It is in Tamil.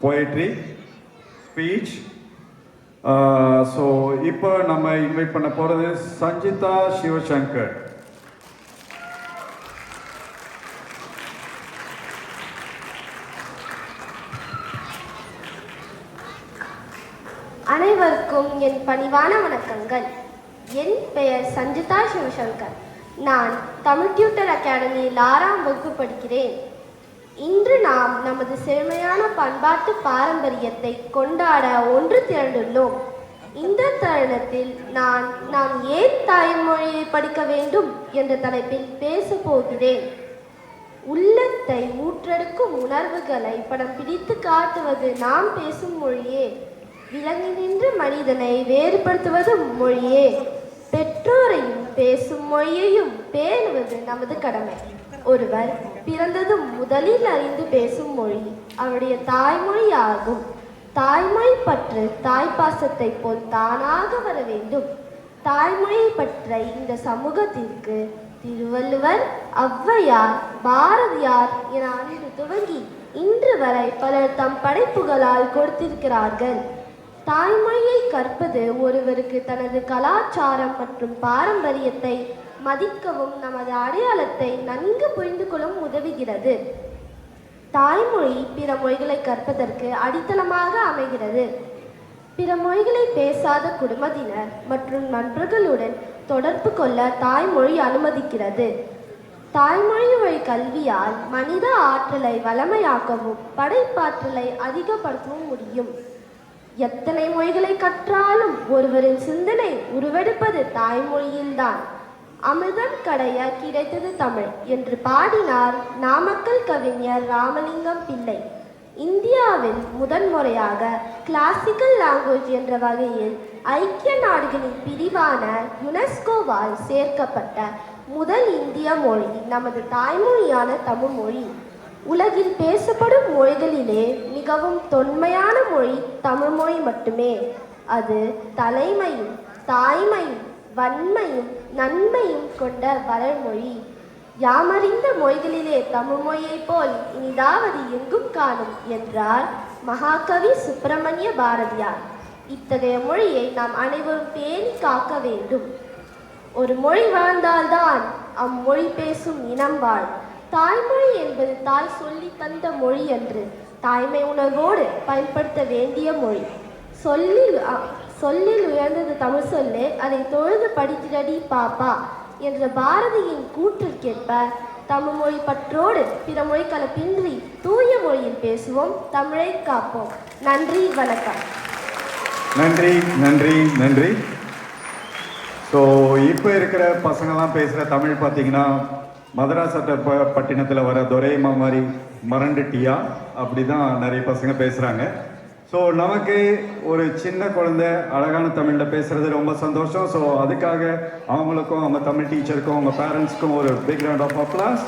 poetry, speech. ஸோ இப்போ நம்ம இன்வைட் பண்ண போகிறது சஞ்சிதா சிவசங்கர். அனைவருக்கும் என் பணிவான வணக்கங்கள். என் பெயர் சஞ்சிதா சிவசங்கர். நான் தமிழ் டியூட்டர் அகாடமியில் 6ஆம் வகுப்பு படிக்கிறேன். இன்று நாம் நமது செழுமையான பண்பாட்டு பாரம்பரியத்தை கொண்டாட ஒன்று திரண்டுள்ளோம். இந்த தருணத்தில் நாம் ஏன் தாய்மொழியை படிக்க வேண்டும் என்ற தலைப்பில் பேச போகிறேன். உள்ளத்தை ஊற்றெடுக்கும் உணர்வுகளை படம் பிடித்து காட்டுவது நாம் பேசும் மொழியே. விலங்கி நின்று மனிதனை வேறுபடுத்துவது மொழியே. பெற்றோரையும் பேசும் மொழியையும் பேணுவது நமது கடமை. ஒருவர் பிறந்ததும் முதலில் அறிந்து பேசும் மொழி அவருடைய தாய்மொழி ஆகும். தாய்மொழி பற்று தாய்ப்பாசத்தை போல் தானாக வர வேண்டும். தாய்மொழியை பற்ற இந்த சமூகத்திற்கு திருவள்ளுவர், ஔவையார், பாரதியார் என அன்று துவங்கி இன்று வரை பலர் தம் படைப்புகளால் கொடுத்திருக்கிறார்கள். தாய்மொழியை கற்பது ஒருவருக்கு தனது கலாச்சாரம் மற்றும் பாரம்பரியத்தை மதிக்கவும் நமது அடையாளத்தை நன்கு புரிந்து கொள்ளவும் உதவுகிறது. தாய்மொழி பிற மொழிகளை கற்பதற்கு அடித்தளமாக அமைகிறது. பிற மொழிகளை பேசாத குடும்பத்தினர் மற்றும் நண்பர்களுடன் தொடர்பு கொள்ள தாய்மொழி அனுமதிக்கிறது. தாய்மொழி வழி கல்வியால் மனித ஆற்றலை வளமையாக்கவும் படைப்பாற்றலை அதிகப்படுத்தவும் முடியும். எத்தனை மொழிகளை கற்றாலும் ஒருவரின் சிந்தனை உருவெடுப்பது தாய்மொழியில்தான். அமிர்தம் கடைய கிடைத்தது தமிழ் என்று பாடினார் நாமக்கல் கவிஞர் ராமலிங்கம் பிள்ளை. இந்தியாவில் முதன்முறையாக கிளாசிக்கல் லாங்குவேஜ் என்ற வகையில் ஐக்கிய நாடுகளின் பிரிவான யுனெஸ்கோவால் சேர்க்கப்பட்ட முதல் இந்திய மொழி நமது தாய்மொழியான தமிழ் மொழி. உலகில் பேசப்படும் மொழிகளிலே மிகவும் தொன்மையான மொழி தமிழ் மொழி மட்டுமே. அது தலைமையும் தாய்மையும் வன்மையும் நன்மையும் கொண்ட வளர்மொழி. யாமறிந்த மொழிகளிலே தமிழ் மொழியை போல் இனிதாவது எங்கும் காணும் என்றார் மகாகவி சுப்பிரமணிய பாரதியார். இத்தகைய மொழியை நாம் அனைவரும் பேணி காக்க வேண்டும். ஒரு மொழி வாழ்ந்தால்தான் அம்மொழி பேசும் இனம் வாழ். தாய்மொழி என்பது தாய் சொல்லி தந்த மொழி என்று தாய்மை உணர்வோடு பயன்படுத்த வேண்டிய மொழி. சொல்லில் உயர்ந்தது தமிழ் சொல்லு, அதை தொழுது படித்திடடி பாப்பா என்ற பாரதியின் கூற்றிற்கேற்ப தமிழ் மொழி பற்றோடு பிற மொழி கலப்பின்றி தூய மொழியில் பேசுவோம், தமிழை காப்போம். நன்றி, வணக்கம். நன்றி நன்றி நன்றி. ஸோ இப்போ இருக்கிற பசங்கள்லாம் பேசுகிற தமிழ் பார்த்தீங்கன்னா மதராசட்ட பட்டினத்தில் வர துரையம்மா மாதிரி மறந்துட்டியா அப்படி தான் நிறைய பசங்க பேசுகிறாங்க. ஸோ நமக்கு ஒரு சின்ன குழந்தை அழகான தமிழில் பேசுகிறது ரொம்ப சந்தோஷம். ஸோ அதுக்காக அவங்களுக்கும் அவங்க தமிழ் டீச்சருக்கும் அவங்க பேரண்ட்ஸ்க்கும் ஒரு பிக் ரவுண்ட் ஆஃப் அப்ளாஸ்.